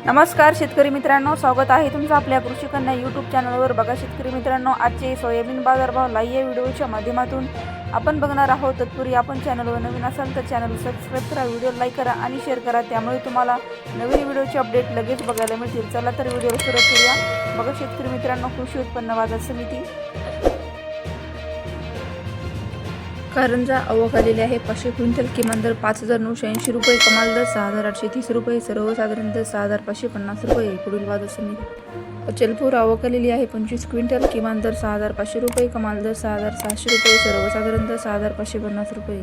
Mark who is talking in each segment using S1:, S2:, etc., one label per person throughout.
S1: नमस्कार शेतकरी मित्रांनो, स्वागत आहे तुमचं आपल्या कृषी कन्या यूट्यूब चॅनलवर। बघा शेतकरी मित्रांनो, आजचे सोयाबीन बाजारभाव लाईव्ह व्हिडिओच्या माध्यमातून आपण बघणार आहोत। तत्पूर्वी आपण चॅनलवर नवीन असाल तर चॅनल सबस्क्राईब करा, व्हिडिओ लाईक करा आणि शेअर करा, त्यामुळे तुम्हाला नवीन व्हिडिओचे अपडेट लगेच बघायला मिळतील। चला तर व्हिडिओ सुरू करूया। बघा शेतकरी मित्रांनो, कृषी उत्पन्न बाजार समिती कारंजा आवक आलेली आहे 500 क्विंटल, किमान दर 5,980 रुपये, कमाल दर 6,830 रुपये, सर्वसाधारण दर 6,550 रुपये। पुढील बाजार समिती अचलपूर आवक आलेली आहे 25 क्विंटल, किमान दर 6,500 रुपये, कमाल दर 6,600 रुपये, सर्वसाधारण दर 6,550 रुपये।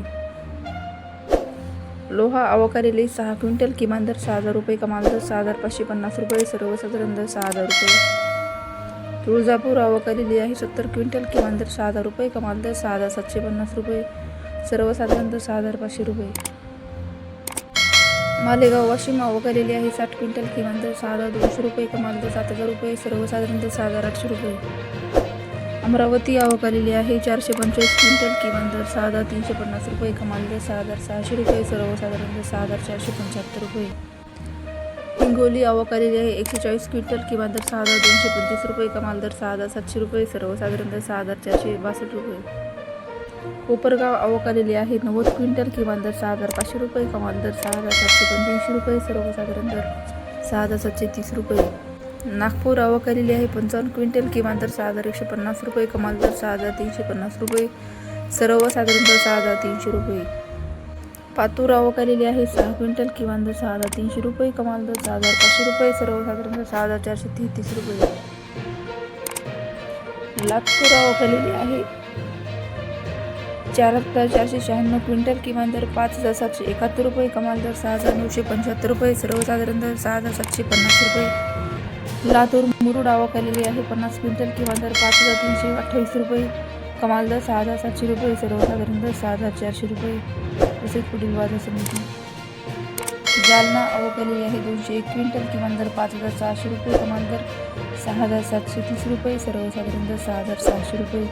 S1: लोहा आवक आलेली 6 क्विंटल, किमान दर 6,000 रुपये, कमाल दर 6,550 रुपये, सर्वसाधारण दर 6,000 रुपये। तुळजापूर आवक आलेली आहे 70 क्विंटल, किमान दर 6,000 रुपये, कमाल दर 6,750 रुपये, सर्वसाधारण दर 6,500 रुपये। मालेगाव वाशिम आवक आलेली आहे 60 क्विंटल, किमान दर 6,200 रुपये, कमाल दर 7,000 रुपये, सर्वसाधारण दर 6,800 रुपये। अमरावती आवक आलेली आहे 425 क्विंटल, किमान दर 6,350 रुपये, कमाल दर 6,600 रुपये, सर्वसाधारण दर 6,475 रुपये। हिंगोली आवक आलेली आहे 140 क्विंटल, किमान दर 6,225 रुपये, कमाल दर 6,700 रुपये, सर्वसाधारण दर 6,462 रुपये। कोपरगाव आवक आलेली आहे 90 क्विंटल, किमान दर 6,500 रुपये, कमाल दर 6,785 रुपये, सर्वसाधारण दर 6,730 रुपये। नागपूर आवक आलेली आहे 55 क्विंटल, किमान दर 6,150 रुपये, कमाल दर 6,350 रुपये, सर्वसाधारण दर 6,300 रुपये। पातूर आवक आलेली आहे 6 क्विंटल, किमान दर 6,300 रुपये, कमाल दर 6,500 रुपये, सर्वसाधारण दर 6,433 रुपये। लातूर आवक आलेली आहे 4,496 क्विंटल, किमान दर 5,771 रुपये, कमाल दर 6,975 रुपये, सर्वसाधारण दर 6,750 रुपये। लातूर मुरुड आवक आलेली आहे 50 क्विंटल, किमान दर 5,328 रुपये, कमाल दर 6,700 रुपये, सर्वसाधारण दर 6,400 रुपये। तसेच पुढील बाजार समिती जालना आवक आलेली आहे 201 क्विंटल, किमान दर 5,600 रुपये, कमाल दर 6,730 रुपये, सर्वसाधारण दर 6,600 रुपये।